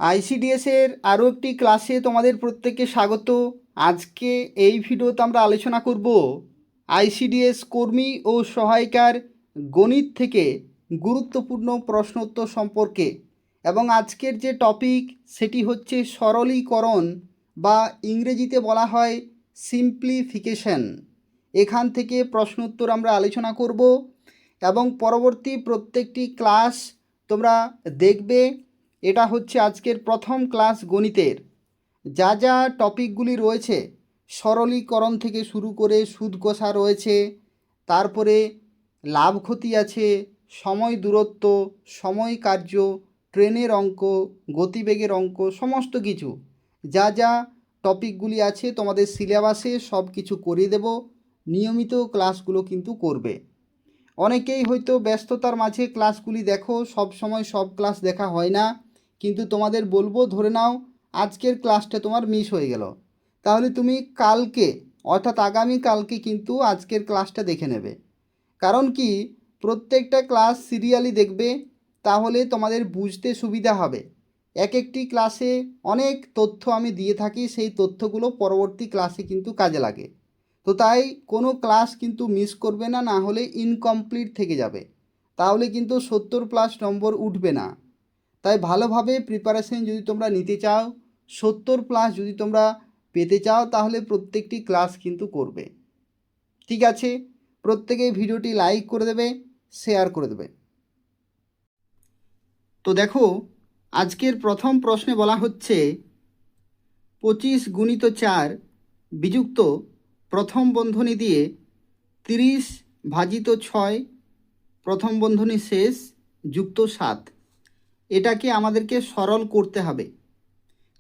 আইসিডিএসের আরও একটি ক্লাসে তোমাদের প্রত্যেককে স্বাগত। আজকে এই ভিডিওতে আমরা আলোচনা করব আইসিডিএস কর্মী ও সহায়িকার গণিত থেকে গুরুত্বপূর্ণ প্রশ্নোত্তর সম্পর্কে। এবং আজকের যে টপিক সেটি হচ্ছে সরলীকরণ বা ইংরেজিতে বলা হয় সিম্পলিফিকেশন। এখান থেকে প্রশ্নোত্তর আমরা আলোচনা করব এবং পরবর্তী প্রত্যেকটি ক্লাস তোমরা দেখবে। এটা হচ্ছে আজকের প্রথম ক্লাস গণিতের। যা যা টপিকগুলি রয়েছে সরলীকরণ থেকে শুরু করে সুদ কষা রয়েছে, তারপরে লাভ ক্ষতি আছে, সময় দূরত্ব, সময় কার্য, ট্রেনের অঙ্ক, গতিবেগের অঙ্ক, সমস্ত কিছু যা যা টপিকগুলি আছে তোমাদের সিলেবাসে সব কিছু করিয়ে দেব। নিয়মিত ক্লাসগুলো কিন্তু করবে। অনেকেই হয়তো ব্যস্ততার মাঝে ক্লাসগুলি দেখো, সব সময় সব ক্লাস দেখা হয় না, কিন্তু তোমাদের বলবো, ধরে নাও আজকের ক্লাসটা তোমার মিস হয়ে গেল, তাহলে তুমি কালকে অর্থাৎ আগামীকালকে কিন্তু আজকের ক্লাসটা দেখে নেবে। কারণ কি, প্রত্যেকটা ক্লাস সিরিয়ালি দেখবে, তাহলে তোমাদের বুঝতে সুবিধা হবে। এক একটি ক্লাসে অনেক তথ্য আমি দিয়ে থাকি, সেই তথ্যগুলো পরবর্তী ক্লাসে কিন্তু কাজে লাগে। তো তাই কোনো ক্লাস কিন্তু মিস করবে না, না হলে ইনকমপ্লিট থেকে যাবে, তাহলে কিন্তু 70+ নম্বর উঠবে না। তাই ভালোভাবে প্রিপারেশন যদি তোমরা নিতে চাও, 70+ যদি তোমরা পেতে চাও, তাহলে প্রত্যেকটি ক্লাস কিন্তু করবে। ঠিক আছে, প্রত্যেকেই ভিডিওটি লাইক করে দেবে, শেয়ার করে দেবে। তো দেখো, আজকের প্রথম প্রশ্নে বলা হচ্ছে 25 × 4 বিযুক্ত প্রথম বন্ধনী দিয়ে 30 ভাজিত 6 প্রথম বন্ধনী শেষ যুক্ত 7, এটাকে আমাদেরকে সরল করতে হবে।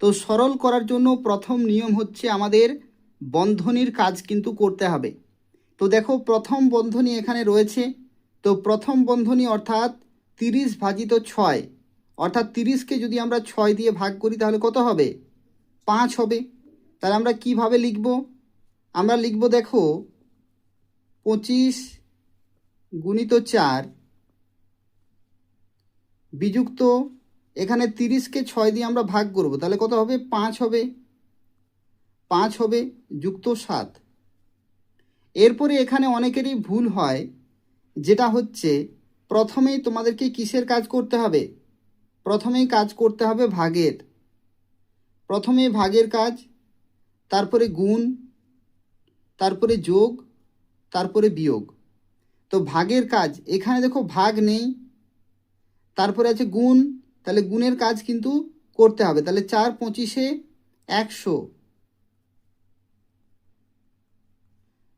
তো সরল করার জন্য প্রথম নিয়ম হচ্ছে আমাদের বন্ধনীর কাজ কিন্তু করতে হবে। তো দেখো, প্রথম বন্ধনী এখানে রয়েছে। তো প্রথম বন্ধনী অর্থাৎ 30 ভাজিত 6, অর্থাৎ 30কে যদি আমরা 6 দিয়ে ভাগ করি তাহলে কত হবে? 5 হবে। তাহলে আমরা কিভাবে লিখব? আমরা লিখব, দেখো, 25 × 4 বিযুক্ত, এখানে 30কে 6 দিয়ে আমরা ভাগ করব, তাহলে কত হবে? 5 হবে। 5 হবে যুক্ত 7। এরপরে এখানে অনেকেরই ভুল হয়, যেটা হচ্ছে প্রথমেই তোমাদেরকে কিসের কাজ করতে হবে? প্রথমেই কাজ করতে হবে ভাগের। প্রথমে ভাগের কাজ, তারপরে গুণ, তারপরে যোগ, তারপরে বিয়োগ। তো ভাগের কাজ, এখানে দেখো ভাগ নেই, তারপরে আছে গুণ, তাহলে গুণের কাজ কিন্তু করতে হবে। তাহলে 4 25 100।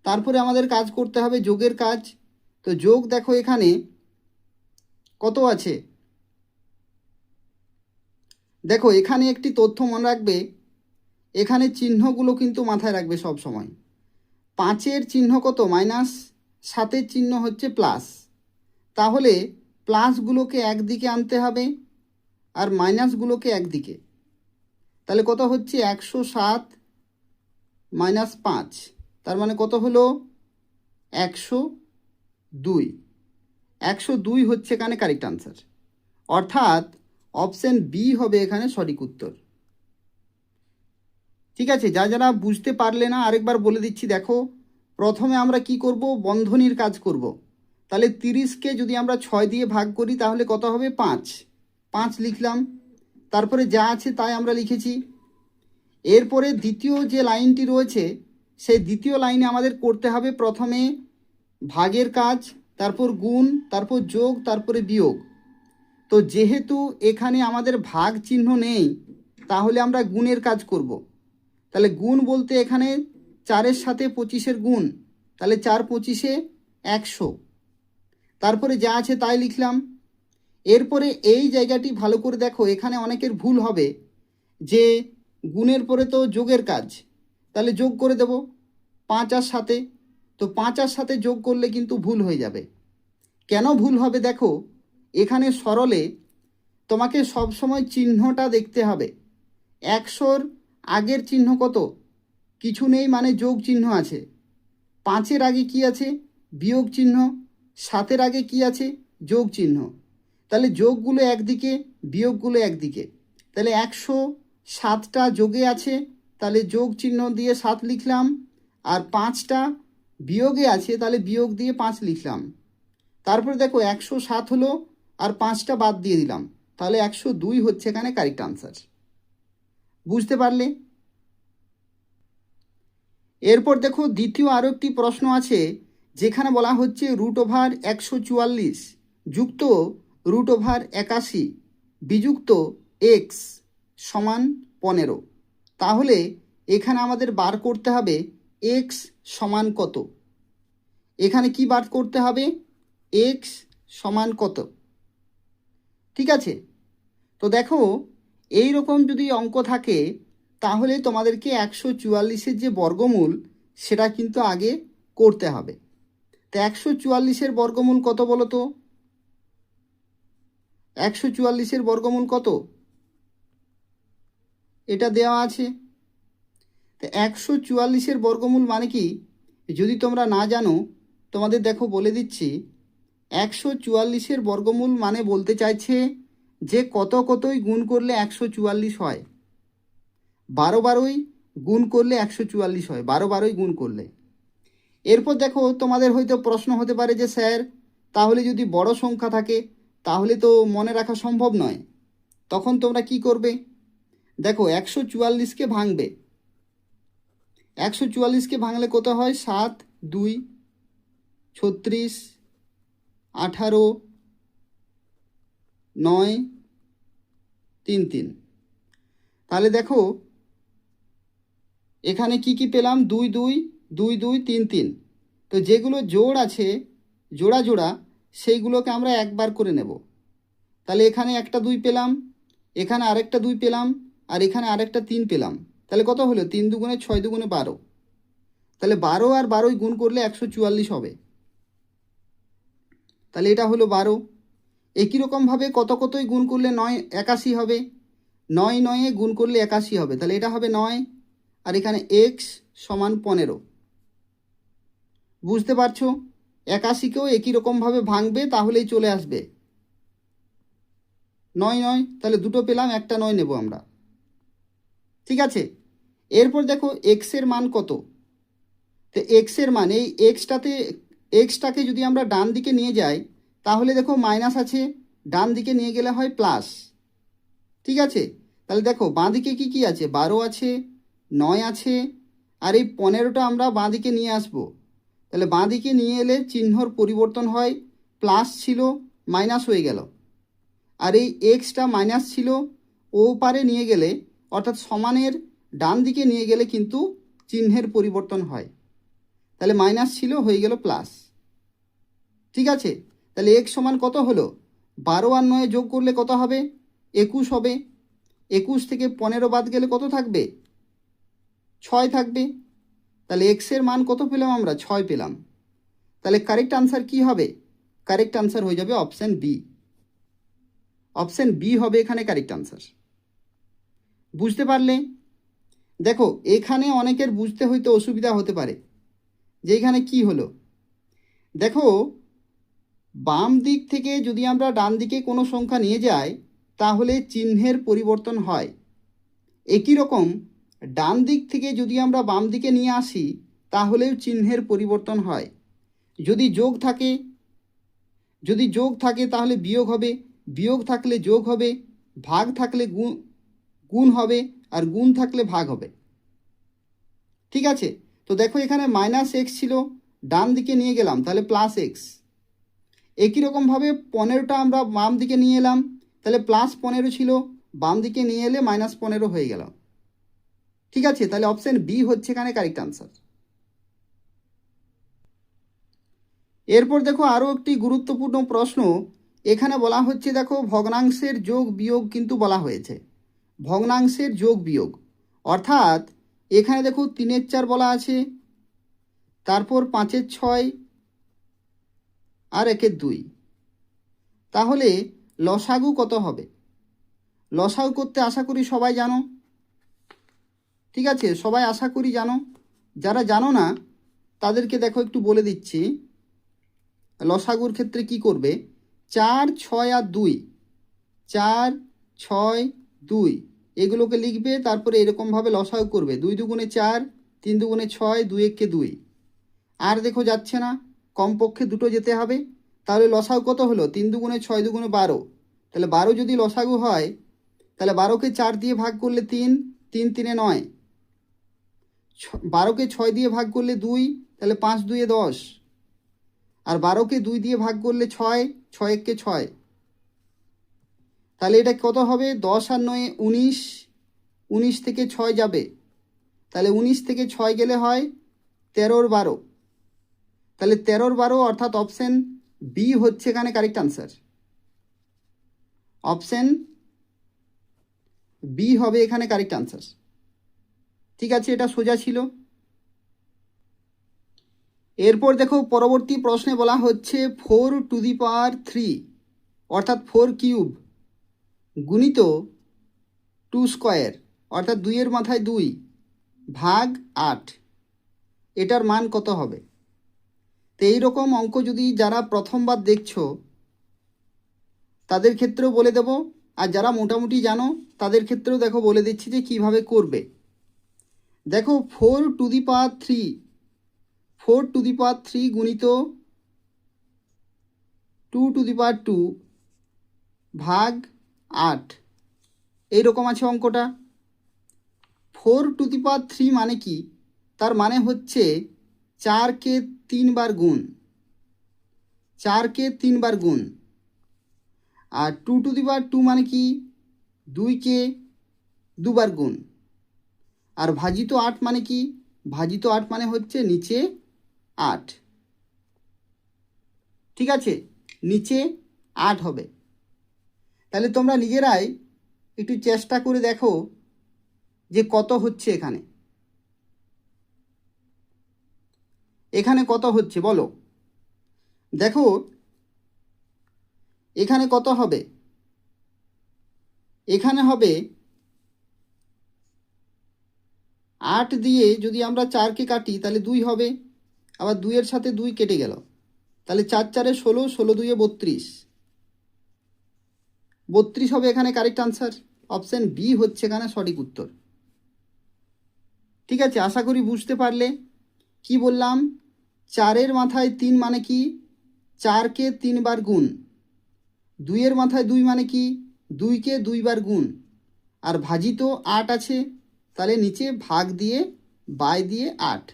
তারপরে আমাদের কাজ করতে হবে যোগের কাজ। তো যোগ, দেখো এখানে কত আছে? দেখো, এখানে একটি তথ্য মনে রাখবে, এখানে চিহ্নগুলো কিন্তু মাথায় রাখবে সব সময়। 5-এর চিহ্ন কত? মাইনাস, 7-এর চিহ্ন হচ্ছে প্লাস। তাহলে প্লাসগুলোকে একদিকে আনতে হবে আর মাইনাসগুলোকে একদিকে। তাহলে কত হচ্ছে? 107 - 5, তার মানে কত হলো? 102। 102 হচ্ছে এখানে কারেক্ট আনসার, অর্থাৎ অপশন বি হবে এখানে সঠিক উত্তর। ঠিক আছে, যারা বুঝতে পারলে না আরেকবার বলে দিচ্ছি। দেখো, প্রথমে আমরা কি করব? বন্ধনীর কাজ করব। তাহলে 30কে যদি আমরা 6 দিয়ে ভাগ করি তাহলে কত হবে? 5। 5 লিখলাম, তারপরে যা আছে তাই আমরা লিখেছি। এরপরে দ্বিতীয় যে লাইনটি রয়েছে, সেই দ্বিতীয় লাইনে আমাদের করতে হবে প্রথমে ভাগের কাজ, তারপর গুণ, তারপর যোগ, তারপরে বিয়োগ। তো যেহেতু এখানে আমাদের ভাগ চিহ্ন নেই, তাহলে আমরা গুণের কাজ করব। তাহলে গুণ বলতে এখানে 4-এর সাথে 25-এর গুণ, তাহলে 4 25 100। তারপরে যা আছে তাই লিখলাম। এরপরে এই জায়গাটি ভালো করে দেখো, এখানে অনেকের ভুল হবে যে গুণের পরে তো যোগের কাজ, তাহলে যোগ করে দেব 5 আর 7। তো 5 আর 7 যোগ করলে কিন্তু ভুল হয়ে যাবে। কেন ভুল হবে? দেখো, এখানে সরলে তোমাকে সবসময় চিহ্নটা দেখতে হবে। 100-র আগের চিহ্ন কত? কিছু নেই, মানে যোগ চিহ্ন আছে। 5-এর আগে কি আছে? বিয়োগ চিহ্ন। 7-এর আগে কি আছে? যোগ চিহ্ন। তাহলে যোগগুলো একদিকে, বিয়োগগুলো একদিকে। তাহলে 107টা যোগে আছে, তাহলে যোগ চিহ্ন দিয়ে 7 লিখলাম, আর 5টা বিয়োগে আছে, তাহলে বিয়োগ দিয়ে 5 লিখলাম। তারপরে দেখো 107 হলো, আর 5টা বাদ দিয়ে দিলাম, তাহলে 102 হচ্ছে এখানে কারেক্ট আনসার। বুঝতে পারলে? এরপর দেখো দ্বিতীয় আরও একটি প্রশ্ন আছে, যেখানে বলা হচ্ছে √144 যুক্ত √81 বিযুক্ত x সমান 15। তাহলে এখানে আমাদের বার করতে হবে x সমান কত। এখানে কি বার করতে হবে? x সমান কত। ঠিক আছে, তো দেখো এই রকম যদি অঙ্ক থাকে তাহলে তোমাদেরকে 144-এর যে বর্গমূল সেটা কিন্তু আগে করতে হবে। তো 144-এর বর্গমূল কত বলো তো? 144-এর বর্গমূল কত? এটা দেওয়া আছে। তো 144-এর বর্গমূল মানে কি, যদি তোমরা না জানো তোমাদের দেখো বলে দিচ্ছি। 144-এর বর্গমূল মানে বলতে চাইছে যে কত কতই গুণ করলে 144 হয়। 12 গুণ করলে 144 হয়, 12 গুণ করলে। এরপর দেখো তোমাদের হয়তো প্রশ্ন হতে পারে যে স্যার তাহলে যদি বড় সংখ্যা থাকে তাহলে তো মনে রাখা সম্ভব নয়, তখন তোমরা কি করবে? দেখো 144কে ভাঙবে। 144কে ভাঙলে কত হয়? 7 2 36 18 9 3 3। তাহলে দেখো এখানে কি কি পেলাম? 2 2 2 2 3 3। তো যেগুলো জোড় আছে জোড়া জোড়া সেইগুলোকে আমরা একবার করে নেব। তাহলে এখানে একটা 2 পেলাম, এখানে আরেকটা 2 পেলাম, আর এখানে আরেকটা 3 পেলাম। তাহলে কত হলো? 3 দুগুণে 6 দুগুণে 12। তাহলে 12 আর 12 গুণ করলে 144 হবে। তাহলে এটা হলো 12। একই রকমভাবে কত কতই গুণ করলে 9 81 হবে। 9 9 গুণ করলে 81 হবে, তাহলে এটা হবে 9, আর এখানে x সমান 15। বুঝতে পারছো? 81কেও একই রকমভাবে ভাঙবে, তাহলেই চলে আসবে 9 9। তাহলে দুটো পেলাম, একটা 9 নেব আমরা। ঠিক আছে, এরপর দেখো এক্সের মান কত। তো এক্সের মান, এই এক্সটাকে যদি আমরা ডান দিকে নিয়ে যাই তাহলে দেখো মাইনাস আছে, ডান দিকে নিয়ে গেলে হয় প্লাস। ঠিক আছে, তাহলে দেখো বাঁ দিকে কি কি আছে? 12 আছে, 9 আছে, আর এই 15টা আমরা বাঁ দিকে নিয়ে আসবো। তাহলে বাঁ দিকে নিয়ে এলে চিহ্নর পরিবর্তন হয়, প্লাস ছিল মাইনাস হয়ে গেল। আর এই এক্সটা মাইনাস ছিল, ও পারে নিয়ে গেলে অর্থাৎ সমানের ডান দিকে নিয়ে গেলে কিন্তু চিহ্নের পরিবর্তন হয়। তাহলে মাইনাস ছিল হয়ে গেল প্লাস। ঠিক আছে, তাহলে এক্স সমান কত হলো? 12 আর 9 যোগ করলে কত হবে? 21 হবে। 21 থেকে 15 বাদ গেলে কত থাকবে? 6 থাকবে। তাহলে এক্সের মান কত পেলাম আমরা? 6 পেলাম। তাহলে কারেক্ট আনসার কি হবে? কারেক্ট আনসার হয়ে যাবে অপশান বি। অপশান বি হবে এখানে কারেক্ট আনসার। বুঝতে পারলে? দেখো এখানে অনেকের বুঝতে হয়তো অসুবিধা হতে পারে যে এখানে কি হলো। দেখো বাম দিক থেকে যদি আমরা ডান দিকে কোনো সংখ্যা নিয়ে যাই তাহলে চিহ্নের পরিবর্তন হয়। একই রকম ডান দিক থেকে যদি আমরা বাম দিকে নিয়ে আসি তাহলেও চিহ্নের পরিবর্তন হয়। যদি যোগ থাকে তাহলে বিয়োগ হবে, বিয়োগ থাকলে যোগ হবে, ভাগ থাকলে গুণ হবে, আর গুণ থাকলে ভাগ হবে। ঠিক আছে, তো দেখো এখানে মাইনাস এক্স ছিল, ডান দিকে নিয়ে গেলাম তাহলে প্লাস এক্স। একই রকমভাবে 15টা আমরা বাম দিকে নিয়ে এলাম, তাহলে প্লাস 15 ছিল, বাম দিকে নিয়ে এলে মাইনাস 15 হয়ে গেল। ঠিক আছে, তাহলে অপশান বি হচ্ছে এখানে কারেক্ট আনসার। এরপর দেখো আরও একটি গুরুত্বপূর্ণ প্রশ্ন এখানে বলা হচ্ছে। দেখো ভগ্নাংশের যোগ বিয়োগ কিন্তু বলা হয়েছে, ভগ্নাংশের যোগ বিয়োগ। অর্থাৎ এখানে দেখো 3-এর 4 বলা আছে, তারপর 5-এর 6 আর 1-এর 2। তাহলে লসাগু কত হবে? লসাগু করতে আশা করি সবাই জানো। ঠিক আছে, সবাই আশা করি জানো। যারা জানো না তাদেরকে দেখো একটু বলে দিচ্ছি। লসাগুর ক্ষেত্রে কি করবে? 4 6 আর 2, 4 6 2, এগুলোকে লিখবে, তারপরে এরকমভাবে লসাগু করবে। 2 দুগুণে 4, 3 দুগুণে 6, 2 একে 2। আর দেখো যাচ্ছে না, কমপক্ষে দুটো যেতে হবে। তাহলে লসাগু কত হলো? 3 দুগুণে 6 দুগুণে 12। তাহলে 12 যদি লসাগু হয়, তাহলে 12কে 4 দিয়ে ভাগ করলে 3, 3 3-এ 9। 12কে 6 দিয়ে ভাগ করলে 2, তাহলে 5 2-এ 10। আর 12কে 2 দিয়ে ভাগ করলে 6, 6 একে 6। তাহলে এটা কত হবে? 10 আর 9-এ 19, 19 থেকে 6 যাবে, তাহলে 19 থেকে 6 গেলে হয় 13 12। তাহলে 13 12 অর্থাৎ অপশন বি হচ্ছে এখানে কারেক্ট আনসার। অপশন বি হবে এখানে কারেক্ট আনসার। ঠিক আছে, এটা সোজা ছিল। এরপর দেখো পরবর্তী প্রশ্নে বলা হচ্ছে 4⁻³ অর্থাৎ 4 কিউব গুণিত 2 স্কোয়ার অর্থাৎ 2-এর মাথায় 2 ভাগ 8, এটার মান কত হবে? তো এইরকম অঙ্ক যদি যারা প্রথমবার দেখছো তাদের ক্ষেত্রেও বলে দেব, আর যারা মোটামুটি জানো তাদের ক্ষেত্রেও দেখো বলে দিচ্ছি যে কিভাবে করবে। দেখো 4⁻³ গুণিত 2⁻² ভাগ 8, এইরকম আছে অঙ্কটা। 4⁻³ মানে কি? তার মানে হচ্ছে 4কে 3 বার গুণ, 4কে 3 বার গুণ। আর 2⁻² মানে কি? 2কে 2 বার গুণ। আর ভাজিত 8 মানে কি? ভাজিত 8 মানে হচ্ছে নিচে 8। ঠিক আছে, নিচে 8 হবে। তাহলে তোমরা নিজেরাই একটু চেষ্টা করে দেখো যে কত হচ্ছে এখানে। এখানে কত হচ্ছে বলো? দেখো এখানে কত হবে? এখানে হবে 8 দিয়ে যদি আমরা 4কে কাটি তাহলে 2 হবে, আবার 2-এর সাথে 2 কেটে গেল, তাহলে 4 4-এ 16, 16 2-এ 32, 32 হবে এখানে কারেক্ট আনসার। অপশন বি হচ্ছে এখানে সঠিক উত্তর। ঠিক আছে, আশা করি বুঝতে পারলে। কি বললাম? 4-এর মাথায় 3 মানে কি? 4কে 3 বার গুণ। 2-এর মাথায় 2 মানে কি? 2কে 2 বার গুণ। আর ভাজিত 8 আছে, তাহলে নিচে ভাগ দিয়ে বাই দিয়ে 8,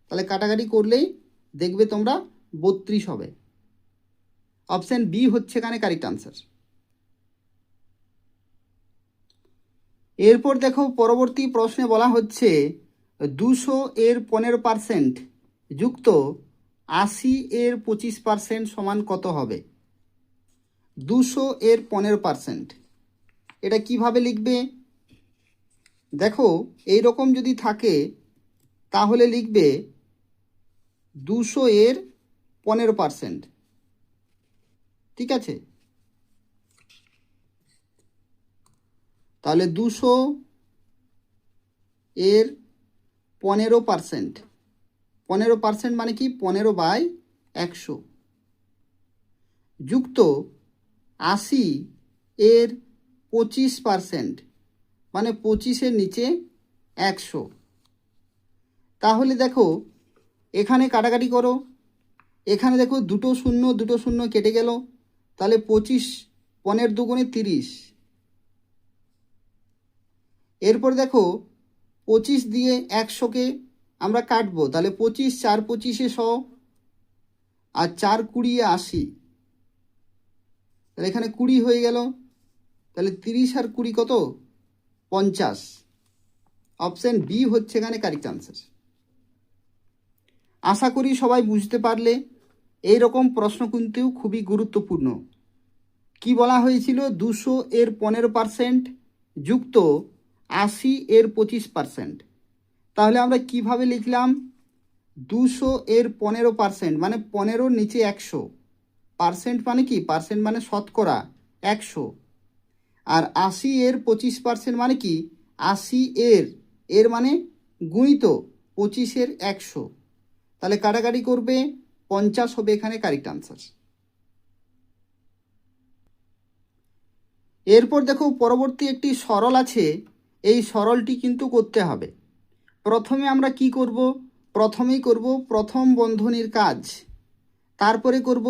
তাহলে কাটাকাটি করলেই দেখবে তোমরা 32 হবে। অপশন বি হচ্ছে এখানে কারেক্ট আনসার। এরপর দেখো পরবর্তী প্রশ্নে বলা হচ্ছে 200-এর 15% যুক্ত 80-এর 25% সমান কত হবে? 200-এর 15%, এটা কিভাবে লিখবে? দেখো এই রকম যদি থাকে তাহলে লিখবে 200-এর 15%। ঠিক আছে, তাহলে 200-এর 15%, 15% মানে কি? 15/100 যুক্ত 80-এর 25% মানে 25-এর নিচে 100। তাহলে দেখো এখানে কাটাকাটি করো, এখানে দেখো দুটো শূন্য কেটে গেল, তাহলে 25, 15 দুগুণে 30। এরপর দেখো 25 দিয়ে 100-কে আমরা কাটবো, তাহলে 25 4 25-এ 100, আর 4 20 80, তাহলে এখানে 20 হয়ে গেল, তাহলে 30 আর 20 কত? 50। অপশন বি হচ্ছে এখানে কারেক্ট আনসার। আশা করি সবাই বুঝতে পারলে। এই রকম প্রশ্ন কিন্তু খুবই গুরুত্বপূর্ণ। কি বলা হয়েছিল? 200-এর 15% যুক্ত 80-এর 25%। তাহলে আমরা কিভাবে লিখলাম? 200-এর 15% মানে 15-র নিচে 100, পার্সেন্ট মানে কি? পার্সেন্ট মানে শতকরা 100। আর 80-এর 25% মানে কি? 80-এর, এর মানে গুণিত 25-এর 100, তাহলে কাটাকাটি করবে 50 হবে এখানে কারেক্ট আনসার। এরপর দেখো পরবর্তী একটি সরল আছে এই সরলটি কিন্তু করতে হবে। প্রথমে আমরা কি করব, প্রথমেই করব প্রথম বন্ধনীর কাজ, তারপরে করব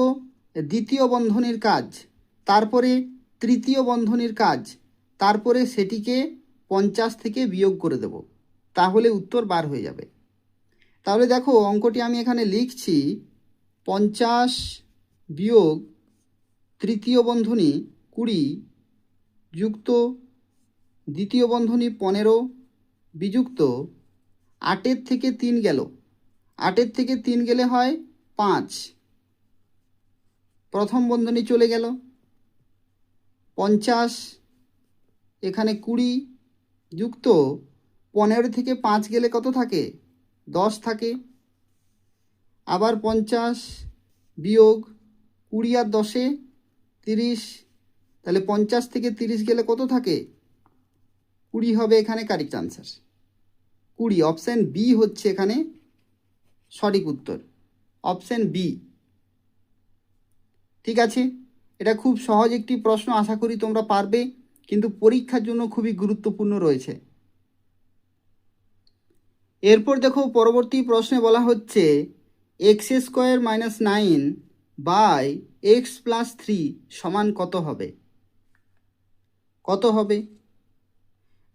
দ্বিতীয় বন্ধনীর কাজ, তারপরে তৃতীয় বন্ধনীর কাজ, তারপরে সেটিকে 50 থেকে বিয়োগ করে দেব, তাহলে উত্তর বার হয়ে যাবে। তাহলে দেখো অঙ্কটি আমি এখানে লিখছি, 50 বিয়োগ তৃতীয় বন্ধনী 20 যুক্ত দ্বিতীয় বন্ধনী 15 বিযুক্ত 8 থেকে 3 গেল, 8 থেকে 3 গেলে হয় 5, প্রথম বন্ধনী চলে গেল, 50 এখানে 20 যুক্ত 15 থেকে 5 গেলে কত থাকে, 10 থাকে, আবার 50 বিয়োগ 20 আর 10-এ 30, তাহলে 50 থেকে 30 গেলে কত থাকে, 20 হবে এখানে কারেক্ট আনসার। 20, অপশান বি হচ্ছে এখানে সঠিক উত্তর, অপশান বি। ঠিক আছে, এটা খুব সহজ একটি প্রশ্ন, আশা করি তোমরা পারবে, কিন্তু পরীক্ষার জন্য খুবই গুরুত্বপূর্ণ রয়েছে। এরপর দেখো পরবর্তী প্রশ্নে বলা হচ্ছে x² - 9 বাই x+3 সমান কত হবে, কত হবে?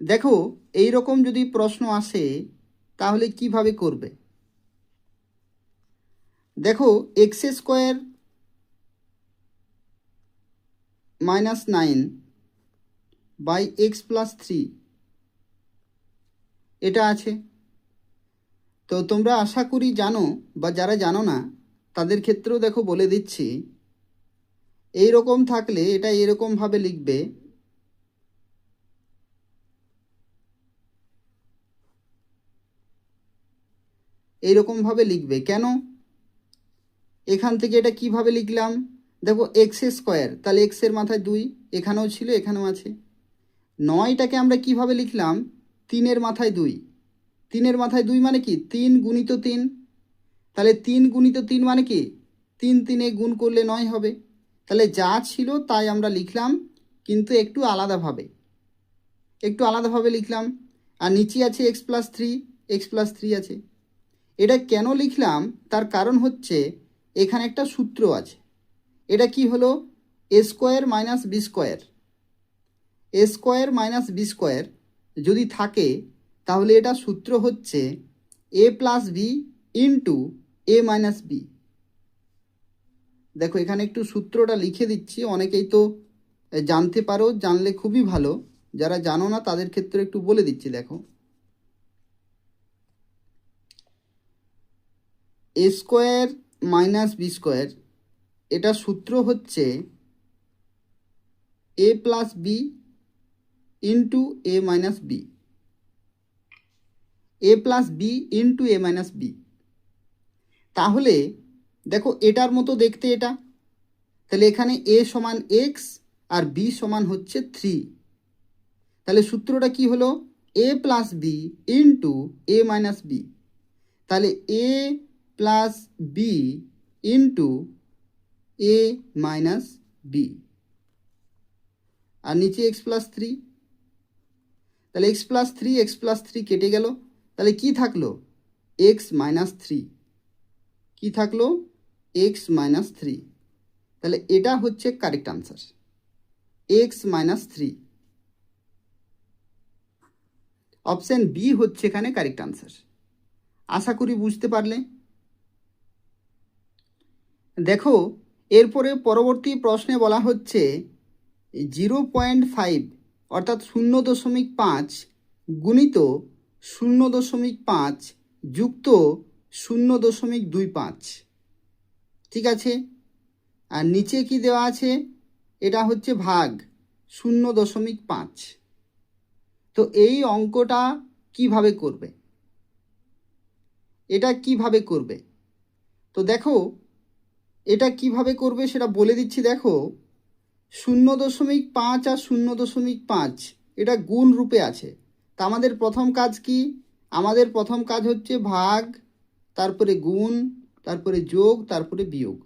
দেখো এই রকম যদি প্রশ্ন আসে তাহলে কিভাবে করবে। দেখো x² - 9 বাই x+3 এটা আছে, তো তোমরা আশা করি জানো, বা যারা জানো না তাদের ক্ষেত্রেও দেখো বলে দিচ্ছি, এই রকম থাকলে এটা এরকমভাবে লিখবে, এইরকমভাবে লিখবে। কেন, এখান থেকে এটা কিভাবে লিখলাম, দেখো x², তাহলে x এর মাথায় 2, এখানেও ছিল এখানেও আছে। 9টাকে আমরা কিভাবে লিখলাম, 3-এর মাথায় 2, 3-এর মাথায় 2 মানে কি 3 গুণিত 3, তাহলে 3 গুণিত 3 মানে কি 3 3-এ গুণ করলে 9 হবে। তাহলে যা ছিল তাই আমরা লিখলাম, কিন্তু একটু আলাদাভাবে লিখলাম। আর নিচে আছে x+3 আছে। এটা কেন লিখলাম তার কারণ হচ্ছে এখানে একটা সূত্র আছে, এটা কি হলো a² - b², a² - b² যদি থাকে তাহলে এটা সূত্র হচ্ছে a+b ইন্টু a - b। দেখো এখানে একটু সূত্রটা লিখে দিচ্ছি, অনেকেই তো জানতে পারো, জানলে খুবই ভালো, যারা জানো না তাদের ক্ষেত্রে একটু বলে দিচ্ছি। দেখো a² - b², এটা সূত্র হচ্ছে a+b into a - b, a+b into a - b। তাহলে দেখো এটার মতো দেখতে এটা, তাহলে এখানে a সমান x আর b সমান হচ্ছে 3, তাহলে সূত্রটা কি হলো a+b ইন্টু a - b, তাহলে a+b ইন্টু a - b, আর নিচে x+3, তাহলে x+3 কেটে গেল, তাহলে কি থাকলো x - 3, কি থাকলো x - 3, তাহলে এটা হচ্ছে correct answer, x - 3, option B হচ্ছে এখানে কারেক্ট আনসার। আশা করি বুঝতে পারলে। দেখো এরপরে পরবর্তী প্রশ্নে বলা হচ্ছে 0.5 অর্থাৎ 0.5 গুণিত 0.5 যুক্ত 0.25, ঠিক আছে, আর নিচে কি দেওয়া আছে, এটা হচ্ছে ভাগ 0.5। তো এই অঙ্কটা কিভাবে করবে, এটা কিভাবে করবে, তো দেখো এটা কিভাবে করবে সেটা বলে দিচ্ছি। দেখো 0.5 আর 0.5 এটা গুণ রূপে আছে, তা আমাদের প্রথম কাজ কি, আমাদের প্রথম কাজ হচ্ছে ভাগ, তারপরে গুণ, তারপরে যোগ, তারপরে বিয়োগ।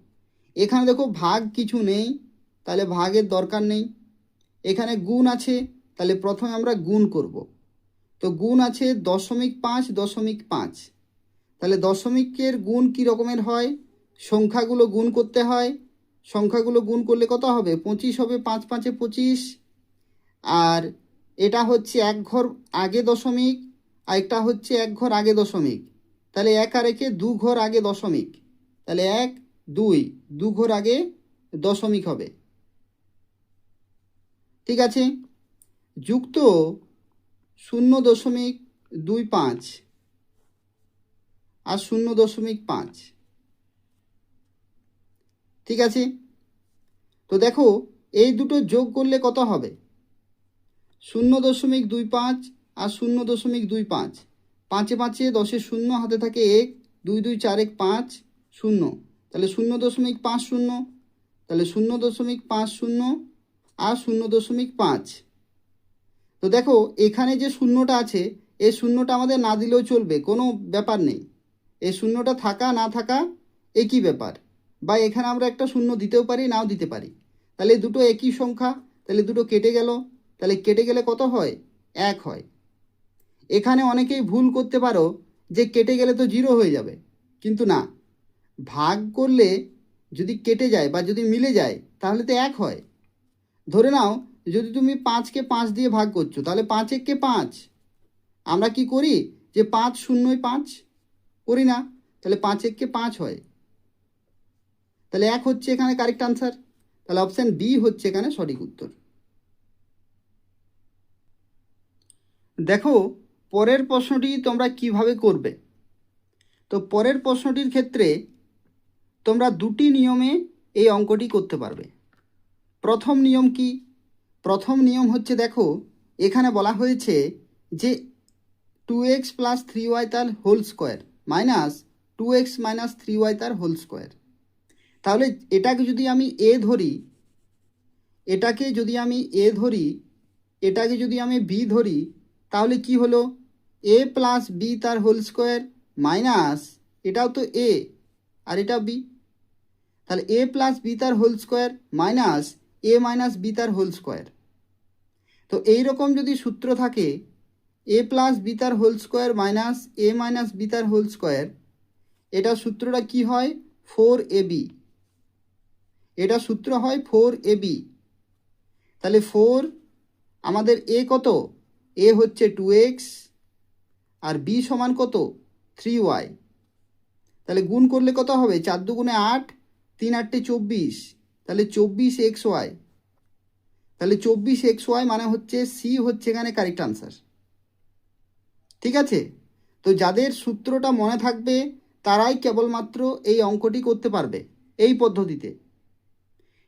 এখানে দেখো ভাগ কিছু নেই, তাহলে ভাগের দরকার নেই। এখানে গুণ আছে, তাহলে প্রথমে আমরা গুণ করব, তো গুণ আছে 0.5 0.5। তাহলে দশমিকের গুণ কী রকমের হয়, সংখ্যাগুলো গুণ করতে হয়। সংখ্যাগুলো গুণ করলে কত হবে, 25 হবে, 5 5 25। আর এটা হচ্ছে এক ঘর আগে দশমিক, আর একটা হচ্ছে এক ঘর আগে দশমিক। তাহলে এক আর একে দু ঘর আগে দশমিক, তাহলে 1 2 দু ঘর আগে দশমিক হবে। ঠিক আছে, যুক্ত 0.25 আর 0.5। ঠিক আছে, তো দেখো এই দুটো যোগ করলে কত হবে, 0.25 আর 0.25। 5 5 10 শূন্য, হাতে থাকে 1, 2 2 4 1 5 0, তাহলে 0.50, তাহলে 0.50 আর 0.5। তো দেখো এখানে যে শূন্যটা আছে, এই শূন্যটা আমাদের না দিলেও চলবে, কোনো ব্যাপার নেই। এই শূন্যটা থাকা না থাকা একই ব্যাপার, বা এখানে আমরা একটা শূন্য দিতেও পারি, নাও দিতে পারি। তাহলে দুটো একই সংখ্যা, তাহলে দুটো কেটে গেল, তাহলে কেটে গেলে কত হয়, 1 হয়। এখানে অনেকেই ভুল করতে পারো যে কেটে গেলে তো 0 হয়ে যাবে, কিন্তু না, ভাগ করলে যদি কেটে যায় বা যদি মিলে যায় তাহলে তো 1 হয়। ধরে নাও যদি তুমি 5কে 5 দিয়ে ভাগ করছো, তাহলে 5 1 5। আমরা কি করি যে 5 0 5 করি না, তাহলে 5 1 5 হয়, তাহলে 1 হচ্ছে এখানে কারেক্ট আনসার। তাহলে অপশান বি হচ্ছে এখানে সঠিক উত্তর। দেখো পরের প্রশ্নটি তোমরা কিভাবে করবে। তো পরের প্রশ্নটির ক্ষেত্রে তোমরা দুটি নিয়মে এই অঙ্কটি করতে পারবে। প্রথম নিয়ম কি, প্রথম নিয়ম হচ্ছে, দেখো এখানে বলা হয়েছে যে 2x প্লাস 3y তার whole square minus 2x minus 3y তার হোল স্কোয়ার। তাহলে এটাকে যদি আমি এ ধরি, এটাকে যদি আমি এ ধরি, এটাকে যদি আমি বি ধরি, তাহলে কি হলো, এ প্লাস বি তার হোল স্কোয়ার মাইনাস, এটাও তো এ আর এটা বি, তাহলে এ প্লাস বি তার হোল স্কোয়ার মাইনাস এ মাইনাস বি তার হোল স্কোয়ার। তো এই রকম যদি সূত্র থাকে, এ প্লাস বি তার হোল স্কোয়ার মাইনাস এ মাইনাস বি তার হোল স্কোয়ার, এটা সূত্রটা কি হয়, 4ab। এটা সূত্র হয় 4ab। তাহলে 4 আমাদের এ কত, এ হচ্ছে 2x আর বি সমান কত, 3y। তাহলে গুণ করলে কত হবে, 4 2 8, 3 8 24, তাহলে 24xy। তাহলে 24xy মানে হচ্ছে সি হচ্ছে এখানে কারেক্ট আনসার। ঠিক আছে, তো যাদের সূত্রটা মনে থাকবে তারাই কেবলমাত্র এই অঙ্কটি করতে পারবে এই পদ্ধতিতে।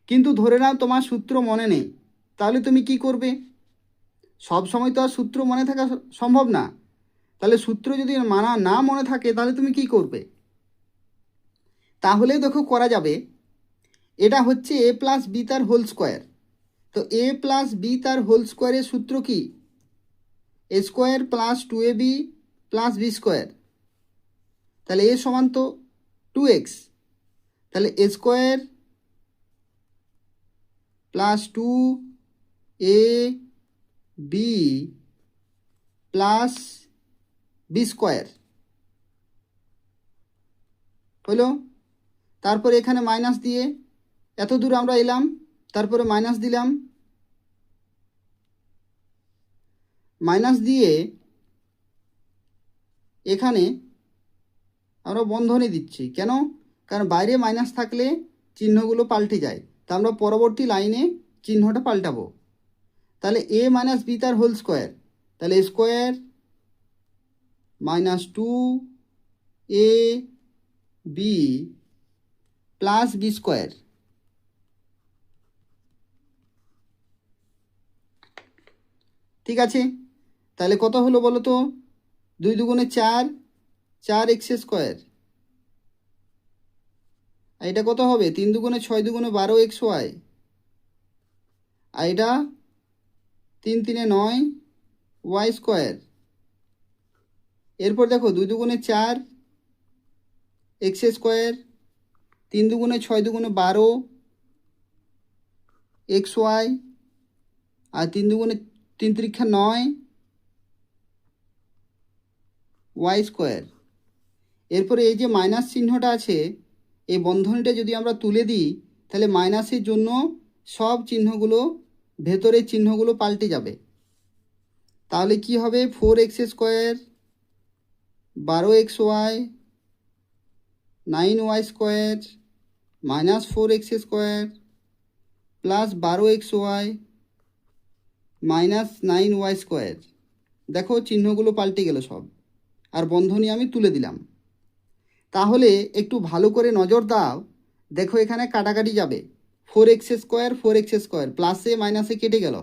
কিন্তু ধরে নাও তোমার সূত্র মনে নেই, তাহলে তুমি কি করবে, সব সময় তো আর সূত্র মনে থাকা সম্ভব না। তাহলে সূত্র যদি না মনে থাকে তাহলে তুমি কি করবে, তাহলে দেখো করা যাবে। এটা হচ্ছে এ প্লাস বি তার হোল স্কোয়ার, তো এ প্লাস বি তার হোল স্কোয়ারের সূত্র কি, a square plus 2ab plus b square. তাহলে এ সমান তো 2x, তাহলে a square plus 2ab plus b square হলো। তারপরে এখানে মাইনাস দিয়ে এত দূর আমরা এলাম, তারপরে মাইনাস দিলাম, মাইনাস দিয়ে এখানে আমরা বন্ধনী দিচ্ছি, কেন, কারণ বাইরে মাইনাস থাকলে চিহ্নগুলো পাল্টে যায়, তা আমরা পরবর্তী লাইনে চিহ্নটা পাল্টাবো। তাহলে এ মাইনাস বি তার হোল স্কোয়ার, তাহলে square minus 2ab plus b square. ঠিক আছে, তাহলে কত হলো বলো তো, 2 2 4, 4x স্কোয়ার। আর এটা কত হবে, 3 2 6 2 12xy। আর এটা 3 3 9 y স্কোয়ার। এরপর দেখো 2 2 4 x স্কোয়ার, 3 2 6 2 12 xy, আর 3 3 9 ওয়াই স্কোয়ার। এরপরে এই যে মাইনাস চিহ্নটা আছে, এই বন্ধনীটা যদি আমরা তুলে দিই তাহলে মাইনাসের জন্য সব চিহ্নগুলো, ভেতরের চিহ্নগুলো পাল্টে যাবে। তাহলে কি হবে, 4x square, 12xy, 9y square minus 4x square plus 12xy minus 9y square. দেখো চিহ্নগুলো পাল্টে গেল সব, আর বন্ধনী আমি তুলে দিলাম। তাহলে একটু ভালো করে নজর দাও, দেখো এখানে কাটাকাটি যাবে, 4x স্কোয়ার 4x স্কোয়ার প্লাসে মাইনাসে কেটে গেল,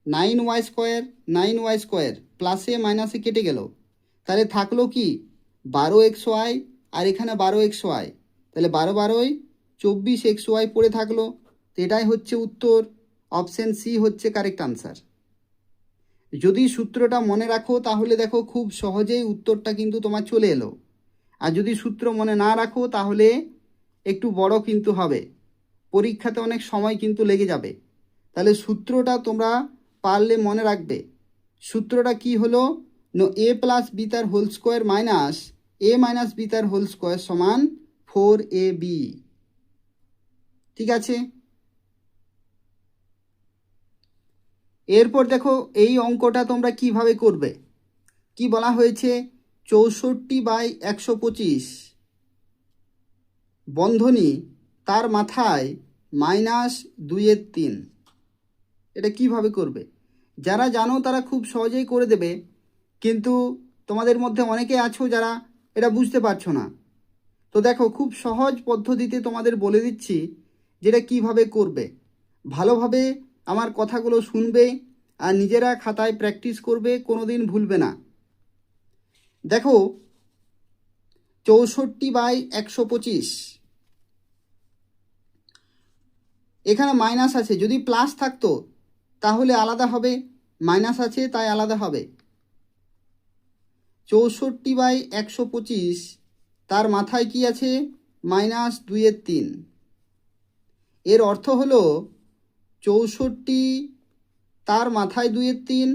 9y স্কোয়ার 9y স্কোয়ার প্লাসে মাইনাসে কেটে গেল, তাহলে থাকলো কি 12xy, আর এখানে 12xy, তাহলে 12 24xy পড়ে থাকলো। তো এটাই হচ্ছে উত্তর, অপশান সি হচ্ছে কারেক্ট আনসার। যদি সূত্রটা মনে রাখো তাহলে দেখো খুব সহজেই উত্তরটা কিন্তু তোমার চলে এলো। আর যদি সূত্র মনে না রাখো তাহলে একটু বড় কিন্তু হবে, পরীক্ষাতে অনেক সময় কিন্তু লেগে যাবে। তাহলে সূত্রটা তোমরা পারলে মনে রাখবে। সূত্রটা কি হলো, এ প্লাস বি তার হোল স্কোয়ার মাইনাস এ মাইনাস বি তার হোল স্কোয়ার সমান 4ab। ঠিক আছে, এরপর দেখো এই অঙ্কটা তোমরা কিভাবে করবে। কি বলা হয়েছে, 64/125 বন্ধনী তার মাথায় -2/3। এটা কিভাবে করবে, যারা জানো তারা খুব সহজেই করে দেবে, কিন্তু তোমাদের মধ্যে অনেকে আছো যারা এটা বুঝতে পারছো না। তো দেখো খুব সহজ পদ্ধতিতে তোমাদের বলে দিচ্ছি যেটা কিভাবে করবে। ভালোভাবে আমার কথাগুলো শুনবে আর নিজেরা খাতায় প্র্যাকটিস করবে, কোনো দিন ভুলবে না। দেখো 64/125, এখানে মাইনাস আছে, যদি প্লাস থাকতো তাহলে আলাদা হবে, মাইনাস আছে তাই আলাদা হবে। 64/125 তার মাথায় কি আছে, -2/3। এর অর্থ হলো 64 তার মাথায় 2/3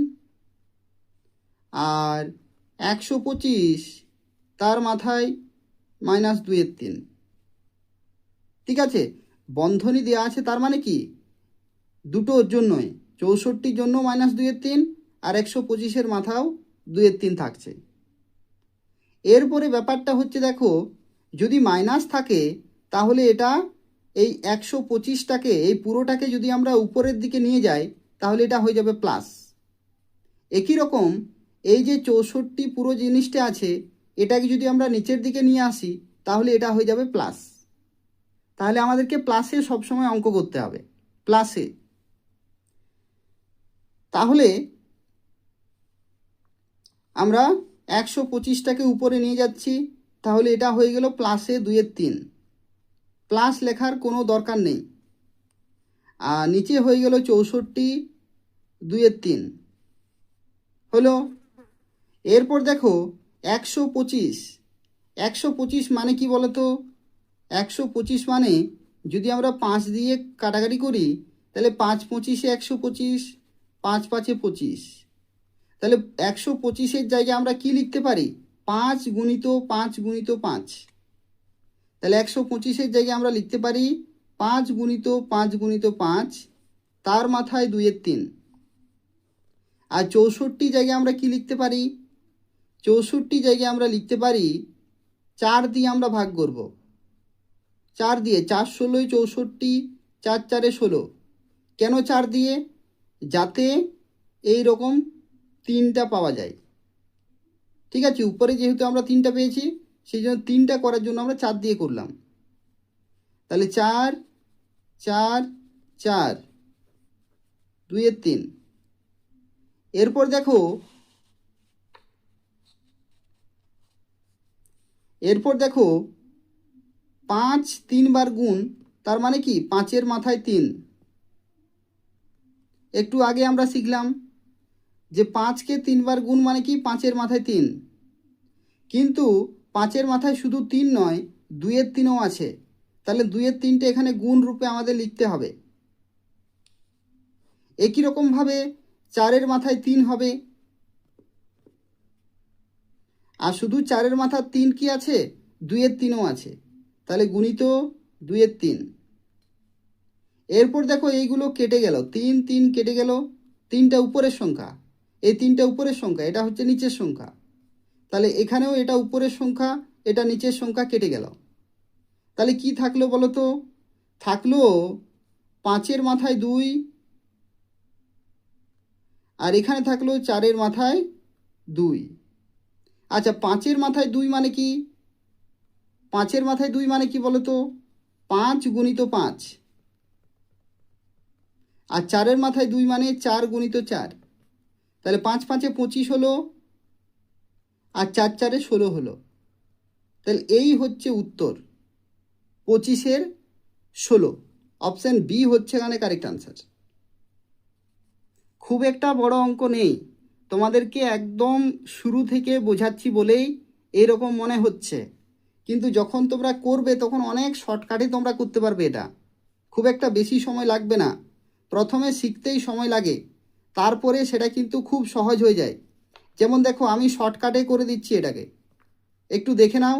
আর 125 তার মাথায় -2/3। ঠিক আছে, বন্ধনী দেওয়া আছে, তার মানে কি দুটোর জন্যই, 64 জন্য -2/3 আর 125 মাথাও 2/3 থাকছে। এরপরে ব্যাপারটা হচ্ছে দেখো, যদি মাইনাস থাকে তাহলে এটা এই 125টাকে, এই পুরোটাকে যদি আমরা উপরের দিকে নিয়ে যাই তাহলে এটা হয়ে যাবে প্লাস। একই রকম এই যে 64 পুরো জিনিসটা আছে, এটাকে যদি আমরা নিচের দিকে নিয়ে আসি তাহলে এটা হয়ে যাবে প্লাস। তাহলে আমাদেরকে প্লাসে সবসময় অঙ্ক করতে হবে, প্লাসে। তাহলে আমরা 125টাকে উপরে নিয়ে যাচ্ছি, তাহলে এটা হয়ে গেল প্লাসে 2/3, প্লাস লেখার কোনো দরকার নেই। আর নিচে হয়ে গেল 64 2/3 হলো। এরপর দেখো 125, 125 মানে কি বলতো, 125 মানে যদি আমরা 5 দিয়ে কাটাকাটি করি তাহলে 5 25 125, 5 5 25, তাহলে 125-এর জায়গায় আমরা কি লিখতে পারি, 5 গুণিত 5 গুণিত 5। তাহলে 125-এর জায়গায় আমরা লিখতে পারি 5 গুণিত 5 গুণিত 5 তার মাথায় 2/3। আর 64 জায়গায় আমরা কি লিখতে পারি, 64 জায়গায় আমরা লিখতে পারি 4 দিয়ে আমরা ভাগ করব, 4 দিয়ে, 4 16 64, 4 4 16। কেন 4 দিয়ে, যাতে এই রকম 3টা পাওয়া যায়। ঠিক আছে, উপরে যেহেতু আমরা 3টা পেয়েছি সেই জন্য 3টা করার জন্য আমরা 4 দিয়ে করলাম। তাহলে 4 4 4 2/3। এরপর দেখো, এরপর দেখো 5 3 বার গুণ, তার মানে কি 5-এর মাথায় 3। একটু আগে আমরা শিখলাম যে 5কে 3 বার গুণ মানে কি 5-এর মাথায় 3, কিন্তু 5-এর মাথায় শুধু 3 নয়, 2/3ও আছে। তাহলে 2/3টে এখানে গুণ রূপে আমাদের লিখতে হবে। একই রকমভাবে 4-এর মাথায় 3 হবে, আর শুধু 4-এর মাথা 3 কি আছে, 2-এর 3ও আছে, তাহলে গুণিত 2-এর 3। এরপর দেখো এইগুলো কেটে গেল, 3 3 কেটে গেল, 3টা উপরের সংখ্যা, এই 3টা উপরের সংখ্যা, এটা হচ্ছে নিচের সংখ্যা, তাহলে এখানেও এটা উপরের সংখ্যা, এটা নিচের সংখ্যা, কেটে গেল। তাহলে কি থাকলো বলো তো? থাকলো 5-এর মাথায় 2, আর এখানে থাকলো 4-এর মাথায় 2। আচ্ছা, 5-এর মাথায় 2 মানে কি? 5-এর মাথায় 2 মানে কি বলো তো? 5 গুণিত 5। আর 4-এর মাথায় 2 মানে 4 গুণিত 4। তাহলে 5 5-এ 25 হলো, আর 4 4-এ 16 হলো। তাহলে এই হচ্ছে উত্তর, 25-এর 16। অপশান বি হচ্ছে এখানে কারেক্ট আনসার। খুব একটা বড় অঙ্ক নেই, তোমাদেরকে একদম শুরু থেকে বোঝাচ্ছি বলেই এরকম মনে হচ্ছে, কিন্তু যখন তোমরা করবে তখন অনেক শর্টকাটে তোমরা করতে পারবে। এটা খুব একটা বেশি সময় লাগবে না, প্রথমে শিখতেই সময় লাগে, তারপরে সেটা কিন্তু খুব সহজ হয়ে যায়। যেমন দেখো, আমি শর্টকাটে করে দিচ্ছি, এটাকে একটু দেখে নাও।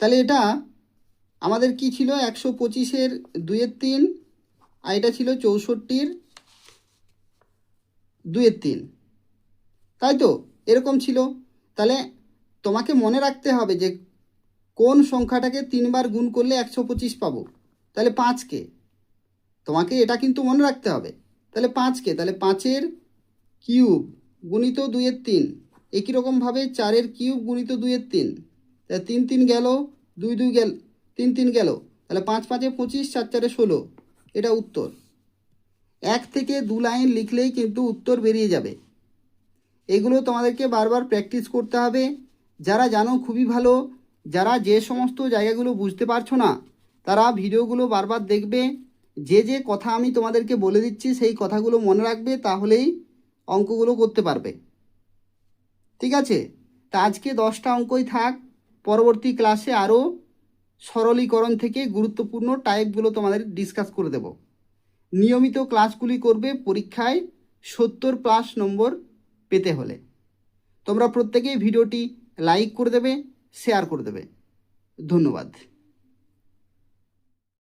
তাহলে এটা আমাদের কি ছিল? 125-এর 2-এর 3, আর এটা ছিল 64-র 2-এর 3, তাই তো? এরকম ছিল। তাহলে তোমাকে মনে রাখতে হবে যে কোন সংখ্যাটাকে 3বার গুণ করলে 125 পাবো। তাহলে 5কে, তোমাকে এটা কিন্তু মনে রাখতে হবে। তাহলে 5কে, তাহলে 5-এর কিউব গুণিত 2-এর 3, একই রকমভাবে 4-এর কিউব গুণিত 2-এর 3, তাহলে 3 3 গেল, 2 2 গেল, 3 3 গেল, তাহলে 5 5-এ 25, 4 4-এ 16, এটা উত্তর। 1 থেকে 2 লাইন লিখলেই কিন্তু উত্তর বেরিয়ে যাবে। এগুলো তোমাদেরকে বারবার প্র্যাকটিস করতে হবে। যারা জানো খুবই ভালো, যারা যে সমস্ত জায়গাগুলো বুঝতে পারছো না তারা ভিডিওগুলো বারবার দেখবে, যে যে কথা আমি তোমাদেরকে বলে দিচ্ছি সেই কথাগুলো মনে রাখবে, তাহলেই অঙ্কগুলো করতে পারবে। ঠিক আছে? তা আজকে 10টা অঙ্কই থাক, পরবর্তী ক্লাসে আরও সরলীকরণ থেকে গুরুত্বপূর্ণ টাইপগুলো তোমাদের ডিসকাস করে দেব। নিয়মিত ক্লাসগুলি করবে পরীক্ষায় 70+ নম্বর পেতে হলে। তোমরা প্রত্যেকেই ভিডিওটি লাইক করে দেবে, শেয়ার করে দেবে। ধন্যবাদ।